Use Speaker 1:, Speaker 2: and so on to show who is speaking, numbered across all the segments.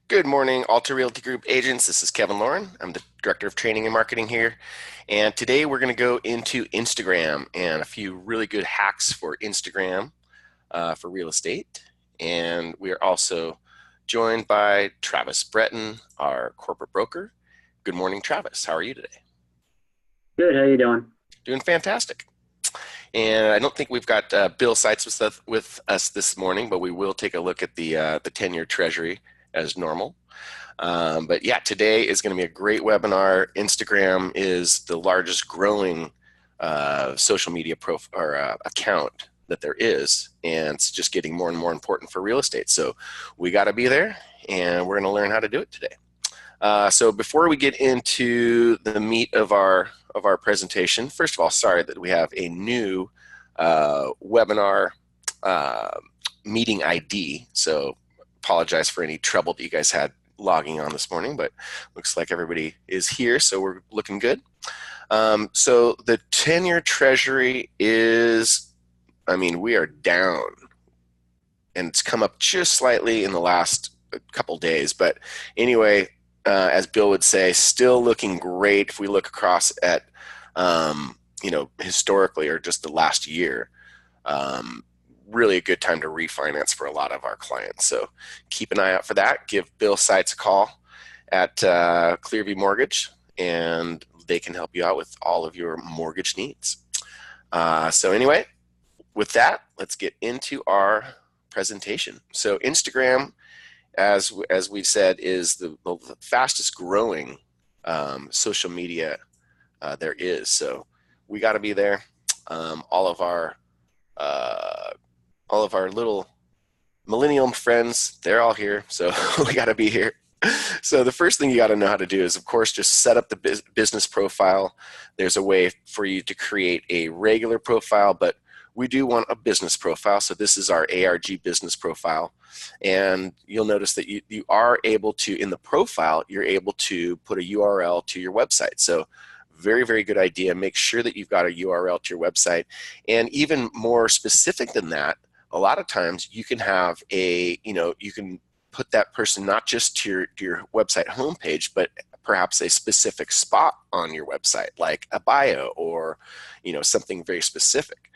Speaker 1: Good morning, Alta Realty Group agents. This is Kevin Lauren. I'm the Director of Training and Marketing here. And today we're going to go into Instagram and a few really good hacks for Instagram for real estate. And we are also joined by Travis Breton, our corporate broker. Good morning, Travis. How are you today?
Speaker 2: Good. How you doing?
Speaker 1: Doing fantastic. And I don't think we've got Bill Seitz with us this morning, but we will take a look at the 10-year Treasury as normal. But yeah, today is going to be a great webinar. Instagram is the largest growing social media account that there is, and it's just getting more and more important for real estate. So we got to be there, and we're going to learn how to do it today. So before we get into the meat of our presentation, first of all, sorry that we have a new webinar uh, meeting ID. So apologize for any trouble that you guys had logging on this morning, but looks like everybody is here, so we're looking good. So the 10-year Treasury is, I mean, we are down, and it's come up just slightly in the last couple days. But anyway, as Bill would say, still looking great if we look across at, historically or just the last year. Really a good time to refinance for a lot of our clients. So keep an eye out for that. Give Bill Seitz a call at Clearview Mortgage, and they can help you out with all of your mortgage needs. So anyway, with that, let's get into our presentation. So Instagram, as we said, is the fastest growing social media there is. So we got to be there. All of our little millennial friends, they're all here, so we got to be here. So the first thing you got to know how to do is, of course, just set up the business profile. There's a way for you to create a regular profile, but we do want a business profile. So this is our ARG business profile. And you'll notice that you are able to, in the profile, you're able to put a URL to your website. So very, very good idea. Make sure that you've got a URL to your website. And even more specific than that, a lot of times you can have you can put that person not just to your website homepage, but perhaps a specific spot on your website, like a bio or, something very specific.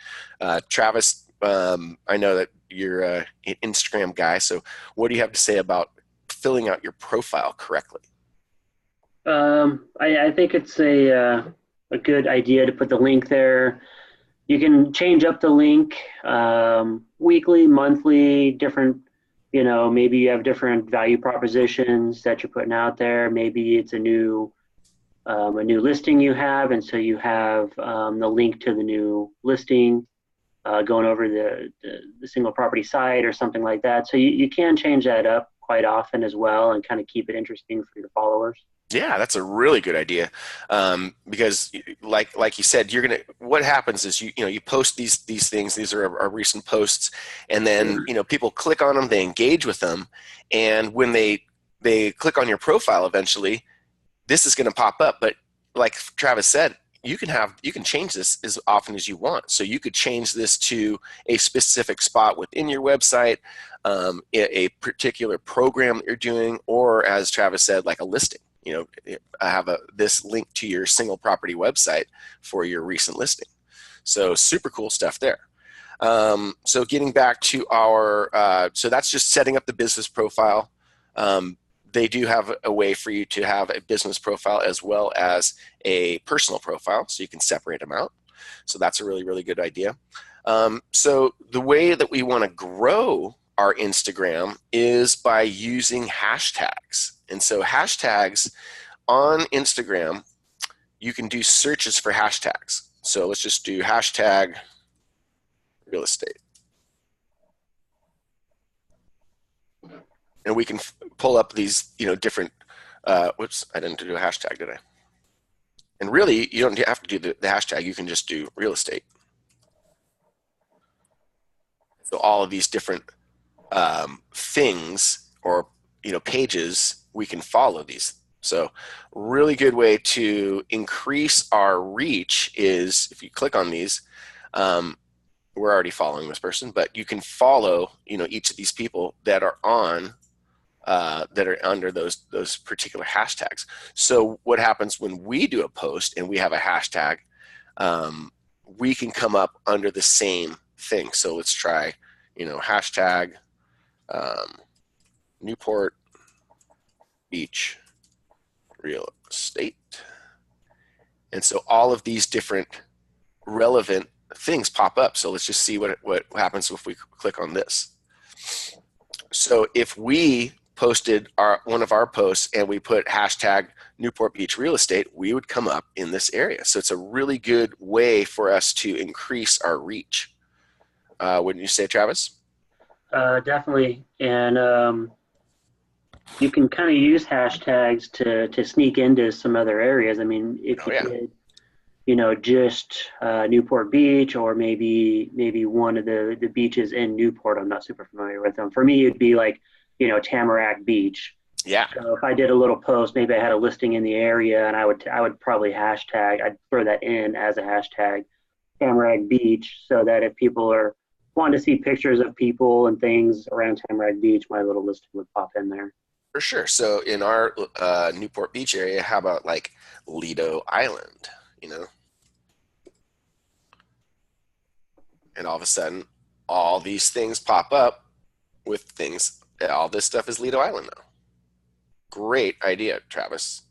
Speaker 1: Travis, I know that you're an Instagram guy, so what do you have to say about filling out your profile correctly?
Speaker 2: I think it's a good idea to put the link there. You can change up the link weekly, monthly, different. Maybe you have different value propositions that you're putting out there. Maybe it's a new listing you have, and so you have the link to the new listing going over the single property site or something like that. So you can change that up quite often as well and kind of keep it interesting for your followers.
Speaker 1: Yeah, that's a really good idea, because, like you said, what happens is you post these things. These are our recent posts, and then people click on them, they engage with them, and when they click on your profile, eventually, this is going to pop up. But like Travis said, you can change this as often as you want. So you could change this to a specific spot within your website, a particular program that you're doing, or as Travis said, like a listing. Have this link to your single property website for your recent listing. So super cool stuff there. So getting back to so that's just setting up the business profile. They do have a way for you to have a business profile as well as a personal profile, so you can separate them out. So that's a really, really good idea. So the way that we want to grow our Instagram is by using hashtags. And so hashtags on Instagram, you can do searches for hashtags. So let's just do hashtag real estate. And we can pull up these, different, whoops, I didn't do a hashtag, did I? And really, you don't have to do the hashtag. You can just do real estate. So all of these different things or pages, we can follow these. So really good way to increase our reach is if you click on these. We're already following this person, but you can follow each of these people that are on that are under those particular hashtags. So what happens when we do a post and we have a hashtag, we can come up under the same thing. So let's try, hashtag Newport Beach real estate. And so all of these different relevant things pop up. So let's just see what happens if we click on this. So if we posted one of our posts and we put hashtag Newport Beach real estate, we would come up in this area. So it's a really good way for us to increase our reach. Wouldn't you say, Travis?
Speaker 2: Definitely. And you can kind of use hashtags to sneak into some other areas. I mean, if you did, just Newport Beach, or maybe one of the beaches in Newport. I'm not super familiar with them. For me, it'd be like, Tamarack Beach.
Speaker 1: Yeah.
Speaker 2: So if I did a little post, maybe I had a listing in the area, and I would probably I'd throw that in as a hashtag, Tamarack Beach, so that if people are wanting to see pictures of people and things around Tamarack Beach, my little listing would pop in there.
Speaker 1: For sure. So in our Newport Beach area, how about like Lido Island, And all of a sudden, all these things pop up with things. All this stuff is Lido Island now. Great idea, Travis.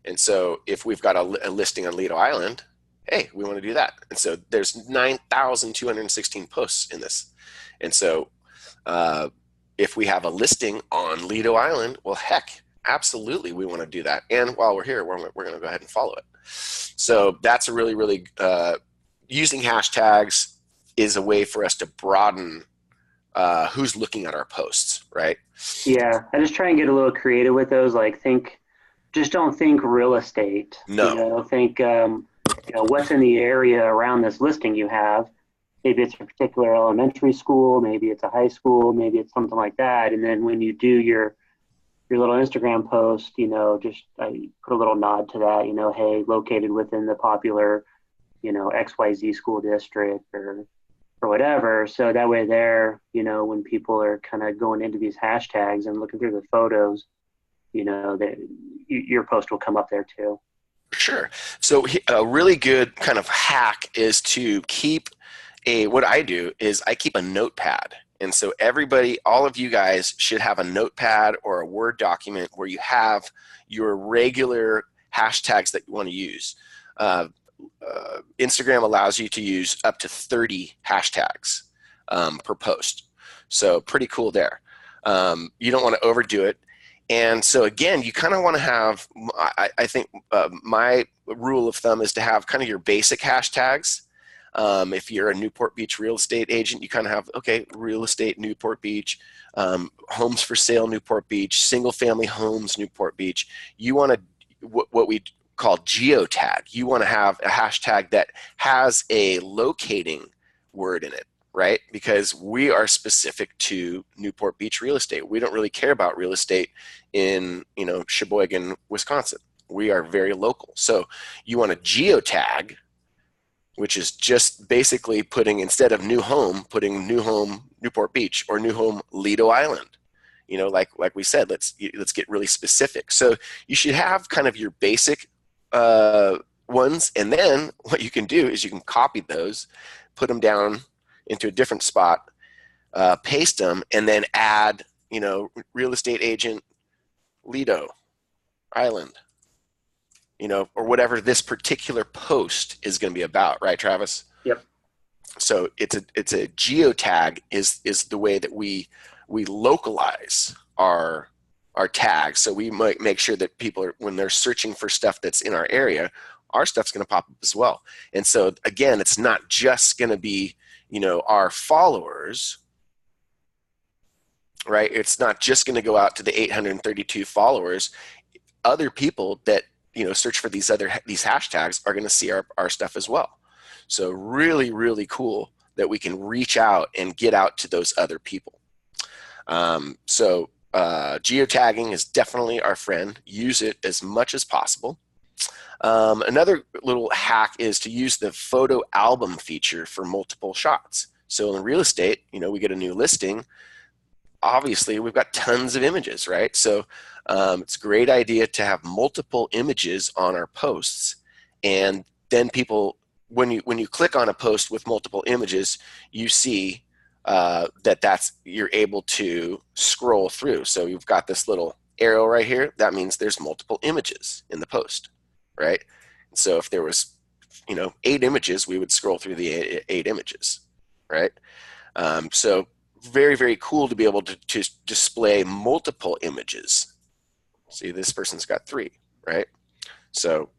Speaker 1: And so if we've got a listing on Lido Island, hey, we want to do that. And so there's 9,216 posts in this. And so if we have a listing on Lido Island, well, heck, absolutely, we want to do that. And while we're here, we're going to go ahead and follow it. So that's a really, really, using hashtags is a way for us to broaden who's looking at our posts, right?
Speaker 2: Yeah, I just try and get a little creative with those. Like, just don't think real estate.
Speaker 1: No.
Speaker 2: Think, what's in the area around this listing you have. Maybe it's a particular elementary school, maybe it's a high school, maybe it's something like that. And then when you do your little Instagram post, just put a little nod to that, hey, located within the popular, XYZ school district or whatever. So that way there, when people are kind of going into these hashtags and looking through the photos, your post will come up there too.
Speaker 1: Sure. So a really good kind of hack is to keep what I do is I keep a notepad. And so all of you guys should have a notepad or a Word document where you have your regular hashtags that you want to use. Instagram allows you to use up to 30 hashtags per post. So pretty cool there. You don't want to overdo it. And so again, you kind of want to have, I think my rule of thumb is to have kind of your basic hashtags. If you're a Newport Beach real estate agent, you kind of have, okay, real estate Newport Beach, homes for sale Newport Beach, single family homes Newport Beach. You want to, what we call geotag. You want to have a hashtag that has a locating word in it, right? Because we are specific to Newport Beach real estate. We don't really care about real estate in, Sheboygan, Wisconsin. We are very local. So you want to geotag, which is just basically putting, instead of new home, putting new home Newport Beach or new home Lido Island. Like we said, let's get really specific. So you should have kind of your basic ones, and then what you can do is you can copy those, put them down into a different spot, paste them, and then add, real estate agent Lido Island, or whatever this particular post is going to be about, right, Travis?
Speaker 2: Yep.
Speaker 1: So it's a geotag is the way that we localize our tags. So we might make sure that people are, when they're searching for stuff that's in our area, our stuff's going to pop up as well. And so again, it's not just going to be, our followers, right? It's not just going to go out to the 832 followers. Other people that, search for these hashtags are going to see our stuff as well. So really, really cool that we can reach out and get out to those other people. Geotagging is definitely our friend. Use it as much as possible. Another little hack is to use the photo album feature for multiple shots. So in real estate, we get a new listing. obviously we've got tons of images, right? So it's a great idea to have multiple images on our posts, and then people, when you click on a post with multiple images, you see you're able to scroll through. So you've got this little arrow right here. That means there's multiple images in the post, right? So if there was, 8 images, we would scroll through the eight images, right? So very, very cool to be able to display multiple images. See, this person's got 3, right? So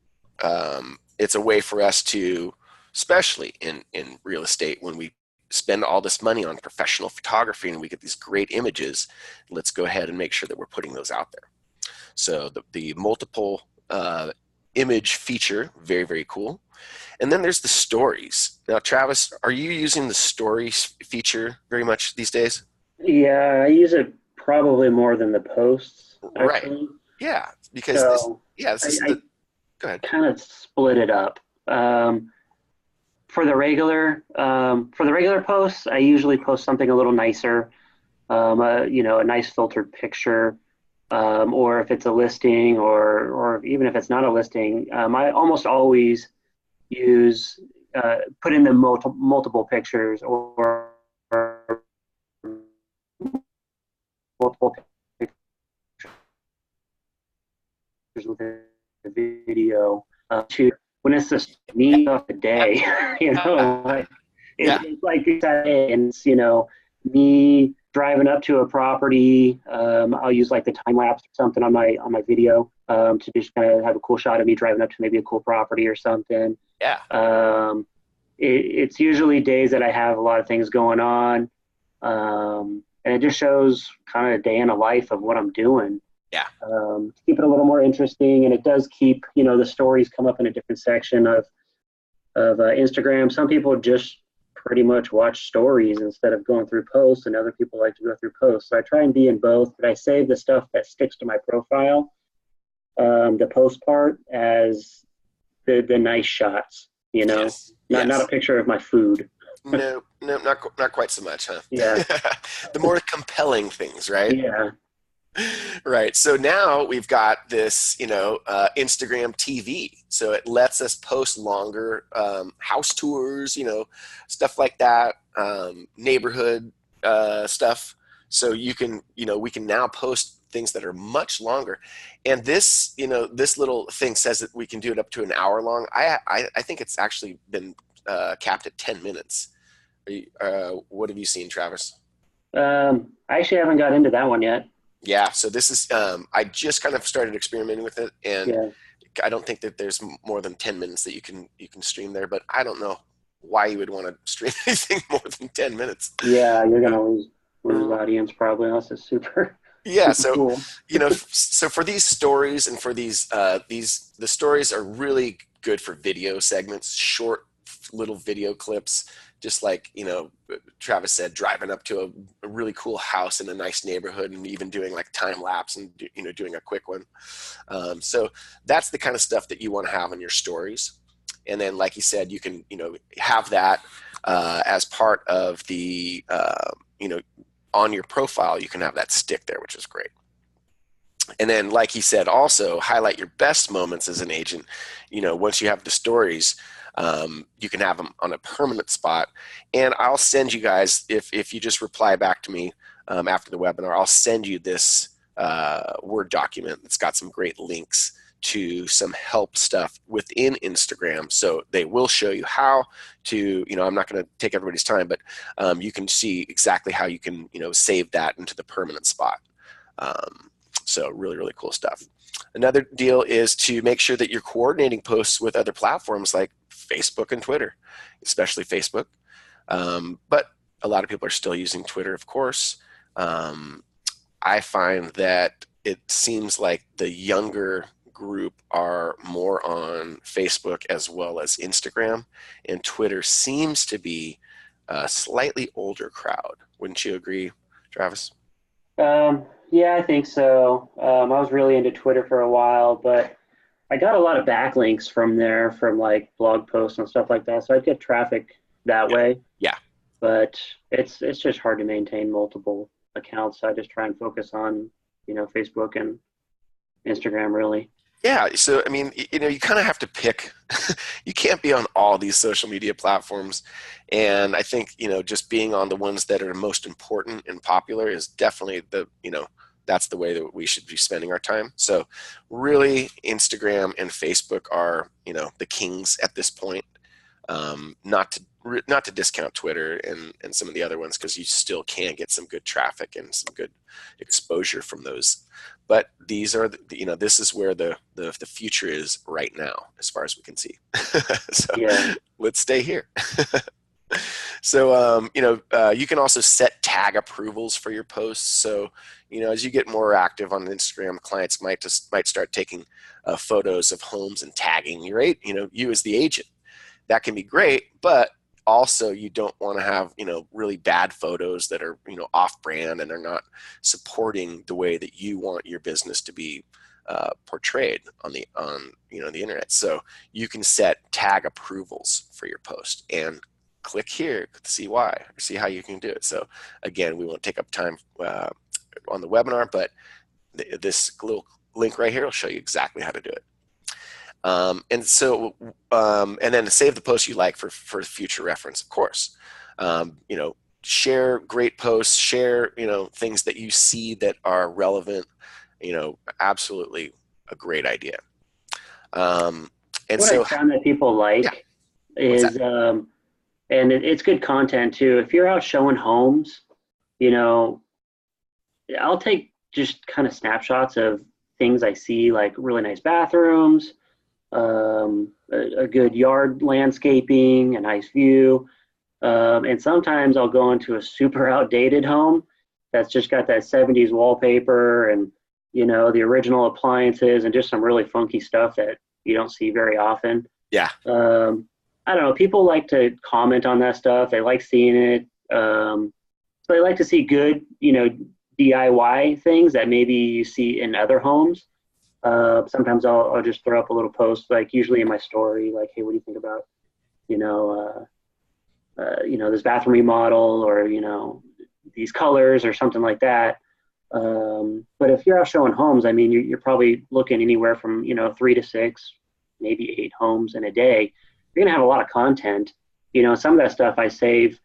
Speaker 1: it's a way for us to, especially in real estate, when we spend all this money on professional photography and we get these great images, let's go ahead and make sure that we're putting those out there. So the multiple image feature, very, very cool. And then there's the stories. Now, Travis, are you using the stories feature very much these days?
Speaker 2: Yeah, I use it probably more than the posts,
Speaker 1: Right.
Speaker 2: actually.
Speaker 1: Yeah, because
Speaker 2: So
Speaker 1: this is
Speaker 2: I
Speaker 1: go ahead.
Speaker 2: kind of split it up. For the regular posts, I usually post something a little nicer, a nice filtered picture, or if it's a listing, or even if it's not a listing, I almost always use put in the multiple pictures or multiple pictures with a video to when it's just me of the day, like
Speaker 1: Yeah.
Speaker 2: it's like and it's me driving up to a property. I'll use like the time lapse or something on my video to just kind of have a cool shot of me driving up to maybe a cool property or something.
Speaker 1: Yeah.
Speaker 2: It's usually days that I have a lot of things going on, and it just shows kind of a day in a life of what I'm doing.
Speaker 1: Yeah.
Speaker 2: To keep it a little more interesting, and it does keep the stories come up in a different section of Instagram. Some people just pretty much watch stories instead of going through posts, and other people like to go through posts. So I try and be in both, but I save the stuff that sticks to my profile, the post part, as the nice shots.
Speaker 1: Yes.
Speaker 2: Not a
Speaker 1: Yes.
Speaker 2: picture of my food.
Speaker 1: No, not quite so much, huh?
Speaker 2: Yeah,
Speaker 1: The more compelling things, right?
Speaker 2: yeah,
Speaker 1: Right. So now we've got this, Instagram TV. So it lets us post longer house tours, stuff like that, neighborhood stuff. So we can now post things that are much longer. And this little thing says that we can do it up to an hour long. I think it's actually been capped at 10 minutes. What have you seen, Travis?
Speaker 2: I actually haven't got into that one yet.
Speaker 1: Yeah, so this is I just kind of started experimenting with it, and
Speaker 2: Yeah,
Speaker 1: I don't think that there's more than 10 minutes that you can stream there, but I don't know why you would want to stream anything more than 10 minutes.
Speaker 2: yeah, you're gonna lose audience probably unless it's super
Speaker 1: Yeah,
Speaker 2: super
Speaker 1: so
Speaker 2: cool.
Speaker 1: so for these stories and for the stories are really good for video segments, short little video clips, just like Travis said, driving up to a really cool house in a nice neighborhood, and even doing like time lapse and doing a quick one. So that's the kind of stuff that you want to have in your stories. And then, like you said, you can have that as part of the on your profile. You can have that stick there, which is great. And then, like he said, also highlight your best moments as an agent. Once you have the stories, you can have them on a permanent spot. And I'll send you guys, if you just reply back to me after the webinar, I'll send you this Word document that's got some great links to some help stuff within Instagram. So they will show you how to, I'm not going to take everybody's time, but you can see exactly how you can, save that into the permanent spot. So really, really cool stuff. Another deal is to make sure that you're coordinating posts with other platforms like Facebook and Twitter, especially Facebook. But a lot of people are still using Twitter, of course. I find that it seems like the younger group are more on Facebook as well as Instagram, and Twitter seems to be a slightly older crowd. Wouldn't you agree, Travis?
Speaker 2: Yeah, I think so. I was really into Twitter for a while, but I got a lot of backlinks from there, from like blog posts and stuff like that. So I'd get traffic that
Speaker 1: Yeah.
Speaker 2: way,
Speaker 1: Yeah.
Speaker 2: but it's just hard to maintain multiple. accounts. So I just try and focus on, Facebook and Instagram really.
Speaker 1: Yeah, so I mean, you kind of have to pick. You can't be on all these social media platforms, and I think just being on the ones that are most important and popular is definitely that's the way that we should be spending our time. So, really, Instagram and Facebook are the kings at this point. Not to discount Twitter and some of the other ones because you still can get some good traffic and some good exposure from those. But these are this is where the future is right now as far as we can see. So
Speaker 2: Yeah.
Speaker 1: let's stay here. So you can also set tag approvals for your posts. So as you get more active on Instagram, clients might start taking photos of homes and tagging you, right? You as the agent. That can be great, but also you don't want to have really bad photos that are off brand and are not supporting the way that you want your business to be portrayed on the internet. So you can set tag approvals for your post and click here to see why or see how you can do it. So again, we won't take up time on the webinar, but this little link right here will show you exactly how to do it. And then save the post you like for future reference, of course. Share great posts, share, things that you see that are relevant, absolutely a great idea. And
Speaker 2: What I
Speaker 1: so,
Speaker 2: found that people
Speaker 1: yeah,
Speaker 2: like
Speaker 1: what's that?
Speaker 2: is, and it's good content too. If you're out showing homes, you know, I'll take just kind of snapshots of things I see, like really nice bathrooms, a good yard landscaping, a nice view. And sometimes I'll go into a super outdated home that's just got that 70s wallpaper and, the original appliances and just some really funky stuff that you don't see very often.
Speaker 1: Yeah,
Speaker 2: I don't know. People like to comment on that stuff. They like seeing it. So they like to see good, DIY things that maybe you see in other homes. Sometimes I'll just throw up a little post, like usually in my story, like, hey, what do you think about, you know, this bathroom remodel or, these colors or something like that. But if you're out showing homes, I mean, you're probably looking anywhere from, 3 to 6, maybe 8 homes in a day. You're going to have a lot of content. Some of that stuff I save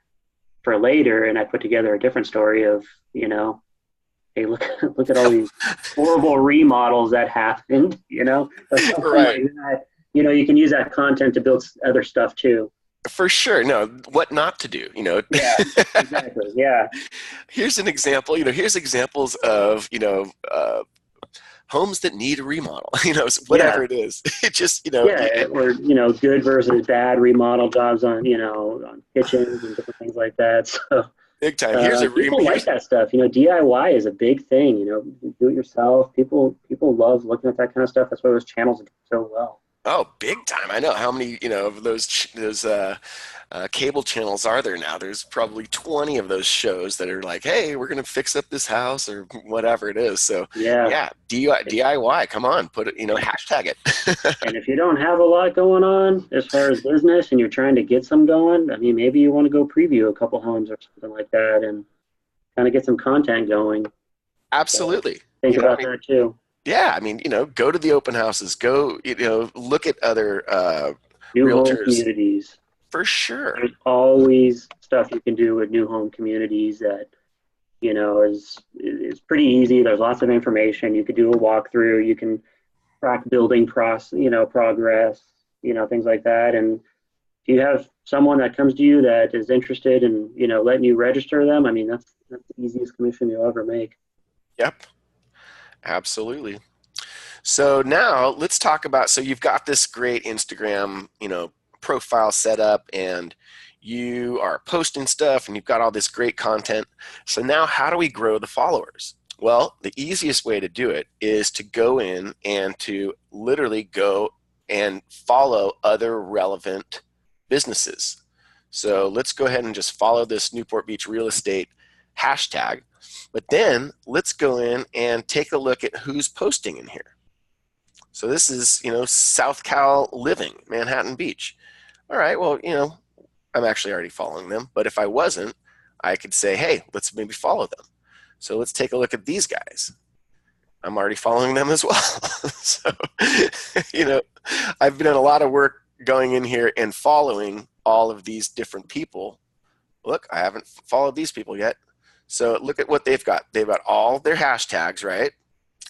Speaker 2: for later and I put together a different story of, hey, look at all these horrible remodels that happened, or something
Speaker 1: right.
Speaker 2: like that. You can use that content to build other stuff too.
Speaker 1: For sure. No, what not to do,
Speaker 2: Yeah, exactly. Yeah,
Speaker 1: Here's an example, here's examples of, homes that need a remodel,
Speaker 2: yeah,
Speaker 1: whatever it is. It just,
Speaker 2: yeah. Or good versus bad remodel jobs on on kitchens and different things like that. So
Speaker 1: big time. Here's
Speaker 2: people like
Speaker 1: here's
Speaker 2: that stuff. DIY is a big thing. Do it yourself. People love looking at that kind of stuff. That's why those channels do so well.
Speaker 1: oh, big time. I know how many, of those cable channels are there now. There's probably 20 of those shows that are like, hey, we're going to fix up this house or whatever it is. So
Speaker 2: Yeah.
Speaker 1: yeah, DIY, come on, put it, hashtag it.
Speaker 2: And if you don't have a lot going on as far as business and you're trying to get some going, I mean, maybe you want to go preview a couple homes or something like that and kind of get some content going. So
Speaker 1: Absolutely.
Speaker 2: think
Speaker 1: I
Speaker 2: about
Speaker 1: mean,
Speaker 2: that too.
Speaker 1: yeah, I mean, go to the open houses, go, look at other
Speaker 2: New home
Speaker 1: realtors
Speaker 2: communities.
Speaker 1: for sure.
Speaker 2: There's always stuff you can do with new home communities that, is pretty easy. There's lots of information. You could do a walkthrough. You can track building progress, things like that. And if you have someone that comes to you that is interested in, letting you register them, I mean, that's the easiest commission you'll ever make.
Speaker 1: Yep, absolutely. So now let's talk about, so you've got this great Instagram, profile set up and you are posting stuff and you've got all this great content. So now how do we grow the followers? Well, the easiest way to do it is to go in and to literally go and follow other relevant businesses. So let's go ahead and just follow this Newport Beach real estate hashtag, but then let's go in and take a look at who's posting in here. So this is, South Cal Living, Manhattan Beach. All right, well, I'm actually already following them, but if I wasn't, I could say, hey, let's maybe follow them. So let's take a look at these guys. I'm already following them as well. So, you know, I've been in a lot of work going in here and following all of these different people. Look, I haven't followed these people yet. So look at what they've got. They've got all their hashtags, right?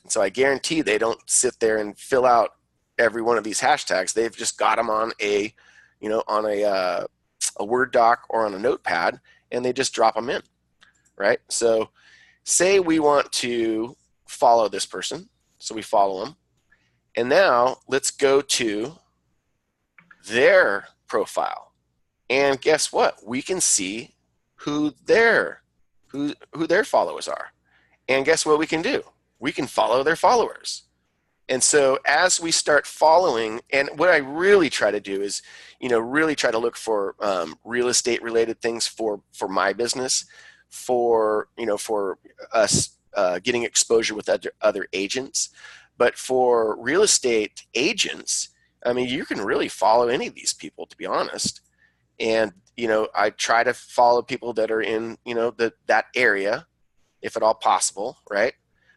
Speaker 1: And so I guarantee they don't sit there and fill out every one of these hashtags. They've just got them on a, you know, on a Word doc or on a notepad, and they just drop them in, right? So say we want to follow this person. So we follow them. And now let's go to their profile. And guess what? We can see who their followers are. And guess what we can do? We can follow their followers. And so as we start following, and what I really try to do is, you know, really try to look for real estate related things for my business, for, you know, for us getting exposure with other agents. But for real estate agents, I mean, you can really follow any of these people, to be honest. And, you know, I try to follow people that are in, you know, that area, if at all possible, right?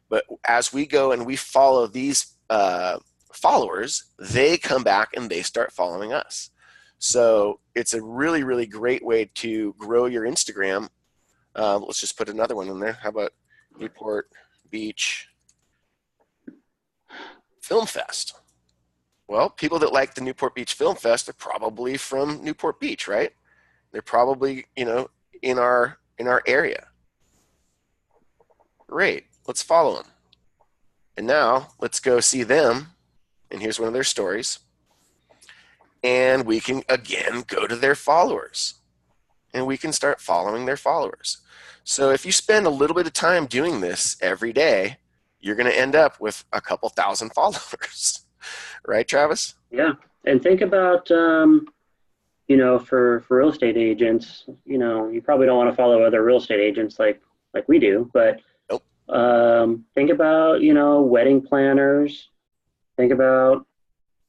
Speaker 1: But as we go and we follow these followers, they come back and they start following us. So it's a really, really great way to grow your Instagram. Let's just put another one in there. How about Newport Beach Film Fest? Well, people that like the Newport Beach Film Fest are probably from Newport Beach, right? They're probably, you know, in our area. Great. Let's follow them. And now let's go see them. And here's one of their stories. And we can, again, go to their followers. And we can start following their followers. So if you spend a little bit of time doing this every day, you're going to end up with a couple thousand followers. Right, Travis?
Speaker 2: Yeah. And think about, you know, for real estate agents, you know, you probably don't want to follow other real estate agents like we do, but
Speaker 1: Nope.
Speaker 2: Think about, you know, wedding planners. Think about,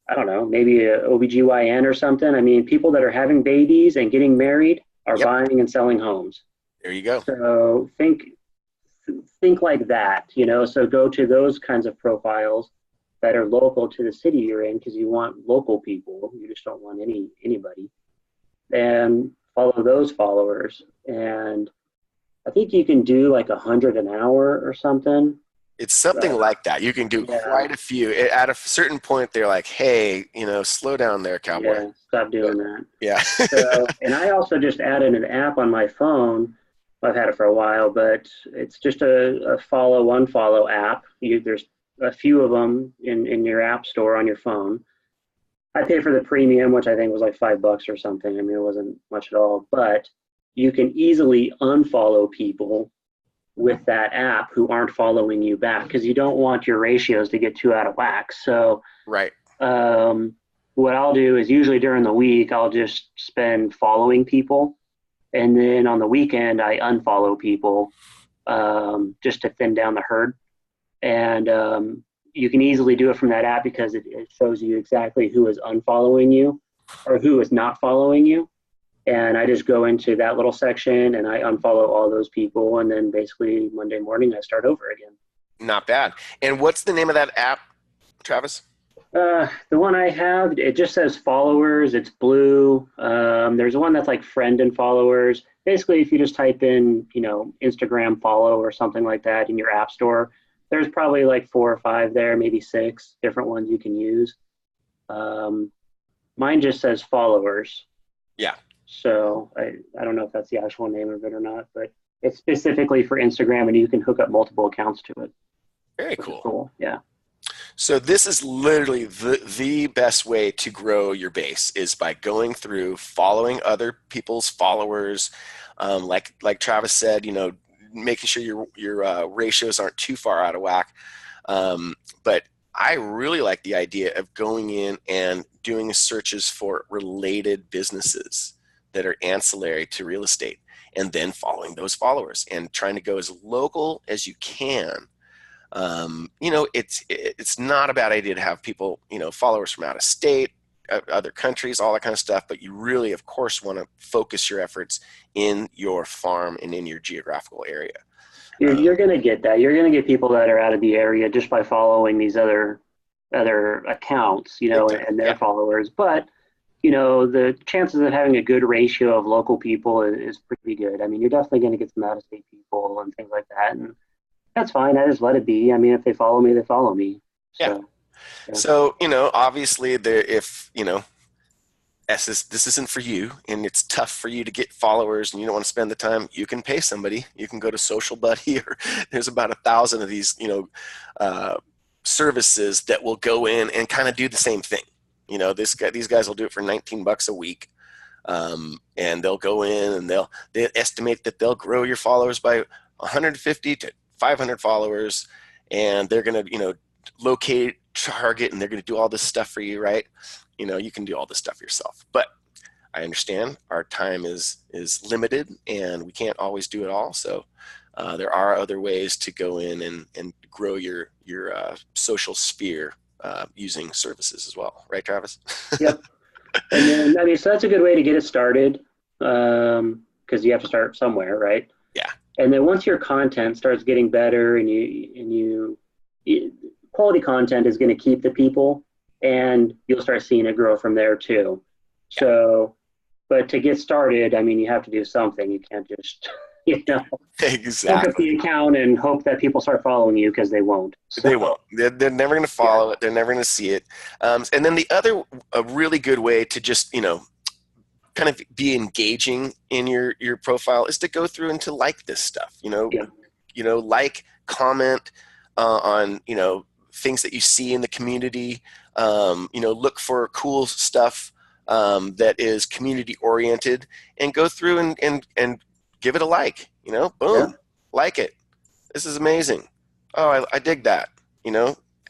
Speaker 2: I don't know, maybe a OBGYN or something. I mean, people that are having babies and getting married are
Speaker 1: Yep.
Speaker 2: buying and selling homes.
Speaker 1: There you go.
Speaker 2: So think like that, you know, so go to those kinds of profiles that are local to the city you're in, because you want local people. You just don't want anybody. And follow those followers. And I think you can do like 100 an hour or something.
Speaker 1: It's something like that. You can do quite a few. At a certain point, they're like, hey, you know, slow down there, cowboy.
Speaker 2: Yeah, stop doing that.
Speaker 1: Yeah.
Speaker 2: So, and I also just added an app on my phone. I've had it for a while, but it's just a follow, unfollow app. There's a few of them in your app store on your phone. I paid for the premium, which I think was like $5 or something. I mean, it wasn't much at all, but you can easily unfollow people with that app who aren't following you back, because you don't want your ratios to get too out of whack. So
Speaker 1: right.
Speaker 2: What I'll do is usually during the week, I'll just spend following people. And then on the weekend, I unfollow people just to thin down the herd. And you can easily do it from that app because it shows you exactly who is unfollowing you or who is not following you. And I just go into that little section and I unfollow all those people. And then basically Monday morning, I start over again.
Speaker 1: Not bad. And what's the name of that app, Travis?
Speaker 2: The one I have, it just says followers. It's blue. There's one that's like friend and followers. Basically, if you just type in, you know, Instagram follow or something like that in your app store, there's probably like 4 or 5 there, maybe 6 different ones you can use. Mine just says followers.
Speaker 1: Yeah.
Speaker 2: So I don't know if that's the actual name of it or not, but it's specifically for Instagram and you can hook up multiple accounts to it.
Speaker 1: Very cool.
Speaker 2: Yeah.
Speaker 1: So this is literally the best way to grow your base is by going through, following other people's followers. Like Travis said, you know, making sure your ratios aren't too far out of whack. But I really like the idea of going in and doing searches for related businesses that are ancillary to real estate, and then following those followers and trying to go as local as you can. You know, it's not a bad idea to have people, you know, followers from out of state, other countries, all that kind of stuff, but you really, of course, want to focus your efforts in your farm and in your geographical area.
Speaker 2: You're going to get that. You're going to get people that are out of the area just by following these other accounts,
Speaker 1: Big time.
Speaker 2: and their
Speaker 1: Yeah.
Speaker 2: followers. But the chances of having a good ratio of local people is pretty good. I mean, you're definitely going to get some out of state people and things like that, and that's fine. I just let it be. I mean, if they follow me, they follow me.
Speaker 1: Yeah.
Speaker 2: So yeah,
Speaker 1: So, obviously if, this isn't for you and it's tough for you to get followers and you don't want to spend the time, you can pay somebody. You can go to Social Buddy, or there's about 1,000 of these, services that will go in and kind of do the same thing. These guys will do it for $19 a week. And they'll go in and they estimate that they'll grow your followers by 150 to 500 followers. And they're going to, locate, target, and they're going to do all this stuff for you, right? You can do all this stuff yourself, but I understand our time is limited and we can't always do it all. So there are other ways to go in and grow your social sphere using services as well, right, Travis?
Speaker 2: yep. And then I mean, so that's a good way to get it started, because you have to start somewhere, right?
Speaker 1: Yeah.
Speaker 2: And then once your content starts getting better and quality content is going to keep the people, and you'll start seeing it grow from there too.
Speaker 1: Yeah.
Speaker 2: So, but to get started, I mean, you have to do something. You can't just,
Speaker 1: Exactly.
Speaker 2: look at the account and hope that people start following you, because they won't. So,
Speaker 1: they won't. They're never going to follow it. They're never going to see it. And then a really good way to just, kind of be engaging in your profile is to go through and to like this stuff,
Speaker 2: yeah.
Speaker 1: Like, comment on, things that you see in the community, look for cool stuff that is community oriented, and go through and give it a like, boom,
Speaker 2: Yeah.
Speaker 1: like it. This is amazing. Oh, I dig that,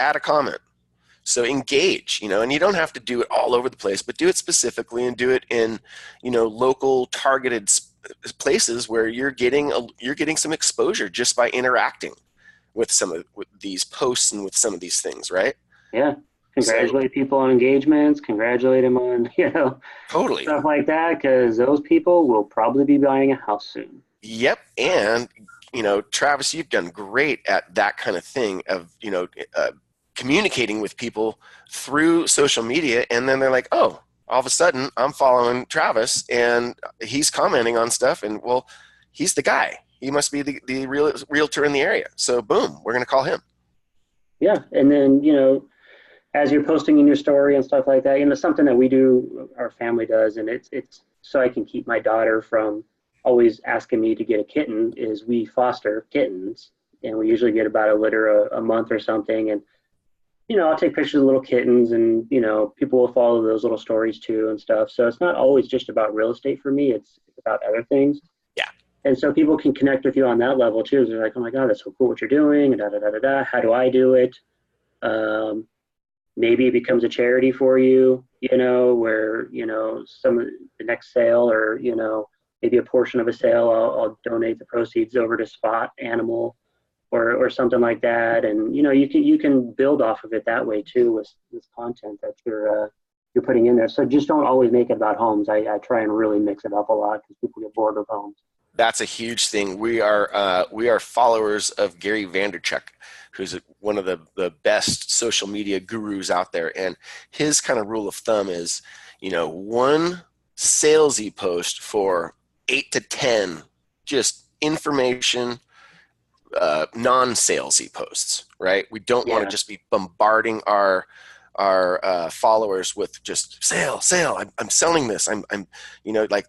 Speaker 1: add a comment. So engage, and you don't have to do it all over the place, but do it specifically and do it in, local targeted places where you're getting some exposure just by interacting with with these posts and with some of these things, right?
Speaker 2: Yeah.
Speaker 1: So
Speaker 2: Congratulate people on engagements, congratulate them on,
Speaker 1: totally.
Speaker 2: stuff like that, because those people will probably be buying a house soon.
Speaker 1: Yep. And, Travis, you've done great at that kind of thing of, communicating with people through social media. And then they're like, oh, all of a sudden I'm following Travis and he's commenting on stuff. And well, he's the guy. He must be the realtor in the area. So boom, we're going to call him.
Speaker 2: Yeah. And then, as you're posting in your story and stuff like that, something that we do, our family does, and it's so I can keep my daughter from always asking me to get a kitten, is we foster kittens, and we usually get about a litter a month or something. And I'll take pictures of little kittens, and people will follow those little stories too and stuff. So it's not always just about real estate for me. It's about other things.
Speaker 1: Yeah.
Speaker 2: And so people can connect with you on that level too. They're like, oh my God, that's so cool what you're doing, and da da da da da. How do I do it? Maybe it becomes a charity for you, where, some of the next sale, or, maybe a portion of a sale, I'll donate the proceeds over to Spot Animal, or something like that. And, you can build off of it that way too, with this content that you're putting in there. So just don't always make it about homes. I try and really mix it up a lot, because people get bored of homes.
Speaker 1: That's a huge thing. We are followers of Gary Vaynerchuk, who's one of the best social media gurus out there. And his kind of rule of thumb is, one salesy post for 8 to 10 just information, non-salesy posts, right? We don't want to just be bombarding our followers with just sale. I'm selling this. I'm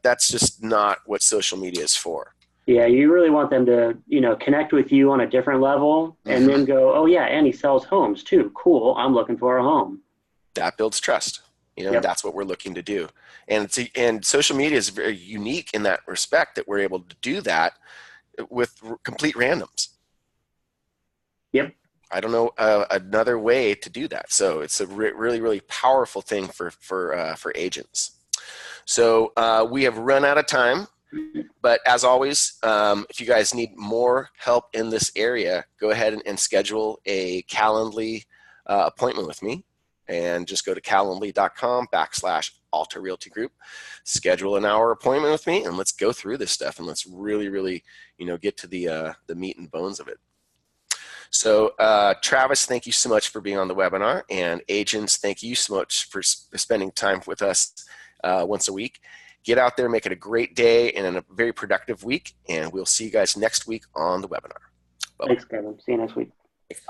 Speaker 1: that's just not what social media is for.
Speaker 2: Yeah, you really want them to, connect with you on a different level, and then go, oh yeah, and he sells homes too. Cool. I'm looking for a home.
Speaker 1: That builds trust.
Speaker 2: Yep.
Speaker 1: And that's what we're looking to do. And social media is very unique in that respect, that we're able to do that with complete randoms.
Speaker 2: Yep.
Speaker 1: I don't know another way to do that. So it's a really, really powerful thing for agents. So we have run out of time. But as always, if you guys need more help in this area, go ahead and schedule a Calendly appointment with me. and just go to calendly.com/Alta Realty Group, schedule an hour appointment with me, and let's go through this stuff, and let's really, get to the meat and bones of it. So Travis, thank you so much for being on the webinar, and agents, thank you so much for spending time with us once a week. Get out there, make it a great day and a very productive week, and we'll see you guys next week on the webinar. Bye-bye.
Speaker 2: Thanks, Kevin. See you next week.
Speaker 1: Thanks.